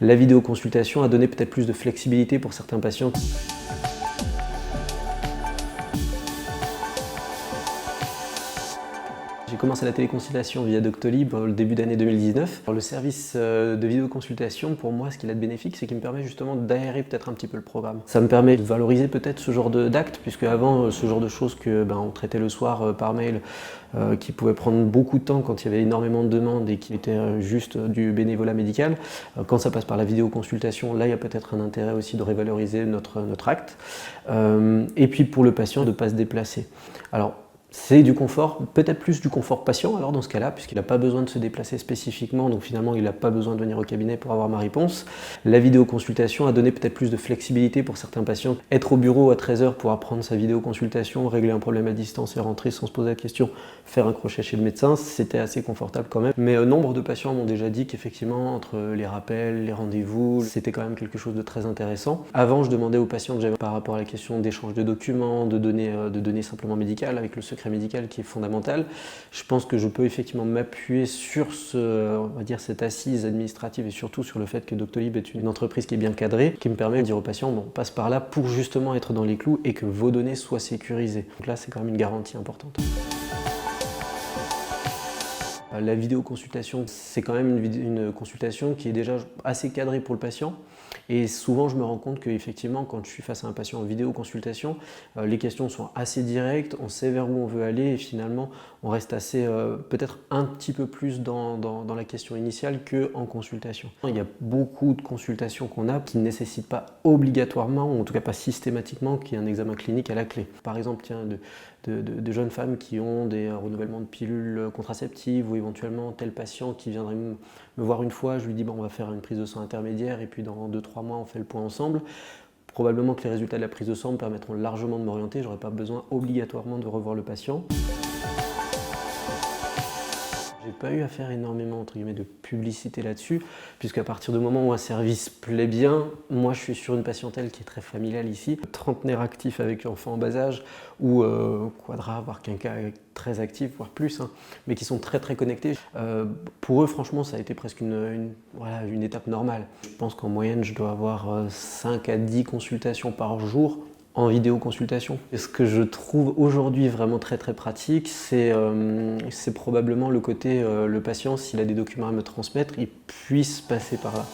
La vidéoconsultation a donné peut-être plus de flexibilité pour certains patients. J'ai commencé la téléconsultation via Doctolib au début d'année 2019. Le service de vidéoconsultation, pour moi, ce qu'il a de bénéfique, c'est qu'il me permet justement d'aérer peut-être un petit peu le programme. Ça me permet de valoriser peut-être ce genre d'actes, puisque avant, ce genre de choses on traitait le soir par mail, qui pouvait prendre beaucoup de temps quand il y avait énormément de demandes et qui était juste du bénévolat médical. Quand ça passe par la vidéoconsultation, là, il y a peut-être un intérêt aussi de revaloriser notre acte. Et puis pour le patient, de ne pas se déplacer. Alors, c'est du confort, peut-être plus du confort patient alors dans ce cas-là, puisqu'il n'a pas besoin de se déplacer spécifiquement, donc finalement il n'a pas besoin de venir au cabinet pour avoir ma réponse. La vidéoconsultation a donné peut-être plus de flexibilité pour certains patients. Être au bureau à 13 h pour apprendre sa vidéoconsultation, régler un problème à distance et rentrer sans se poser la question, faire un crochet chez le médecin, c'était assez confortable quand même. Mais nombre de patients m'ont déjà dit qu'effectivement, entre les rappels, les rendez-vous, c'était quand même quelque chose de très intéressant. Avant, je demandais aux patients que j'avais par rapport à la question d'échange de documents, de données simplement médicales avec le secret médical qui est fondamental. Je pense que je peux effectivement m'appuyer sur on va dire cette assise administrative et surtout sur le fait que Doctolib est une entreprise qui est bien cadrée, qui me permet de dire aux patients, bon, passe par là pour justement être dans les clous et que vos données soient sécurisées. Donc là, c'est quand même une garantie importante. La vidéoconsultation, c'est quand même une consultation qui est déjà assez cadrée pour le patient. Et souvent, je me rends compte qu'effectivement, quand je suis face à un patient en vidéoconsultation, les questions sont assez directes, on sait vers où on veut aller et finalement, on reste assez, peut-être un petit peu plus dans la question initiale qu'en consultation. Il y a beaucoup de consultations qu'on a qui ne nécessitent pas obligatoirement, ou en tout cas pas systématiquement, qu'il y ait un examen clinique à la clé. Par exemple, tiens, de jeunes femmes qui ont des renouvellements de pilules contraceptives ou éventuellement tel patient qui viendrait me voir une fois, je lui dis bon, on va faire une prise de sang intermédiaire et puis dans 2-3 mois on fait le point ensemble. Probablement que les résultats de la prise de sang me permettront largement de m'orienter, je n'aurai pas besoin obligatoirement de revoir le patient. J'ai pas eu à faire énormément entre guillemets de publicité là-dessus, puisqu'à partir du moment où un service plaît bien, moi je suis sur une patientèle qui est très familiale ici, trentenaire actif avec enfants en bas âge, ou quadra, voire quinquas très actifs, voire plus, hein, mais qui sont très connectés. Pour eux, franchement, ça a été presque une étape normale. Je pense qu'en moyenne, je dois avoir 5 à 10 consultations par jour en vidéoconsultation. Et ce que je trouve aujourd'hui vraiment très pratique, c'est probablement le côté, le patient, s'il a des documents à me transmettre, il puisse passer par là.